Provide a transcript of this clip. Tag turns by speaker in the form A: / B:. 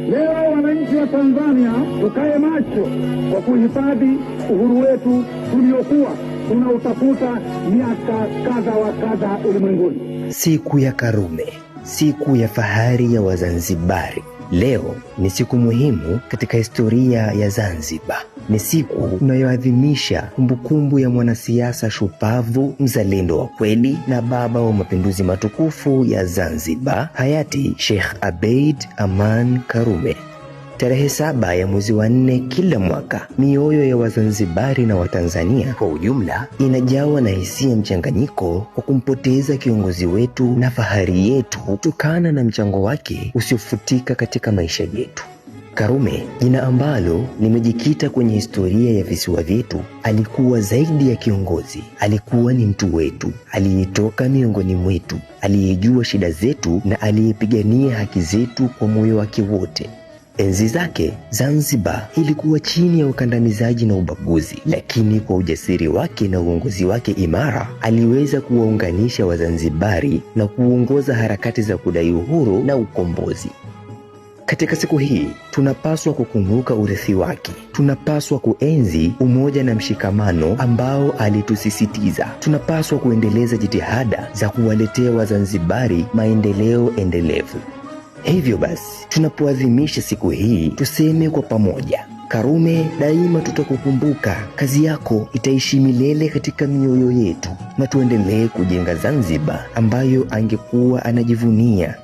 A: Leo wananchi wa Tanzania tukae macho kwa kuhifadhi uhuru wetu tuliokuwa tunautafuta miaka kadha wa kadha ulimwenguni.
B: Siku ya Karume, siku ya fahari ya Wazanzibari. Leo ni siku muhimu katika historia ya Zanzibar. Ni siku tunayoadhimisha kumbukumbu ya mwanasiasa shupavu, mzalendo wa kweli na baba wa mapinduzi matukufu ya Zanzibar, hayati Sheikh Abeid Aman Karume. Tarehe 7 ya mwezi wa 4 kila mwaka, mioyo ya Wazanzibari na Watanzania kwa ujumla inajawa na hisia mchanganyiko kwa kumpoteza kiongozi wetu na fahari yetu kutokana na mchango wake usiofutika katika maisha yetu. Karume, jina ambalo limejikita kwenye historia ya visiwa vyetu, alikuwa zaidi ya kiongozi. Alikuwa ni mtu wetu, aliyetoka miongoni mwetu, aliyejua shida zetu na aliyepigania haki zetu kwa moyo wake wote. Enzi zake, Zanzibar ilikuwa chini ya ukandamizaji na ubaguzi, lakini kwa ujasiri wake na uongozi wake imara, aliweza kuwaunganisha Wazanzibari na kuongoza harakati za kudai uhuru na ukombozi. Katika siku hii, tunapaswa kukumbuka urithi wake. Tunapaswa kuenzi umoja na mshikamano ambao alitusisitiza. Tunapaswa kuendeleza jitihada za kuwaletea Wazanzibari maendeleo endelevu. Hivyo basi, tunapoadhimisha siku hii, tuseme kwa pamoja: Karume, daima tutakukumbuka. Kazi yako itaishi milele katika mioyo yetu, na tuendelee kujenga Zanzibar ambayo angekuwa anajivunia.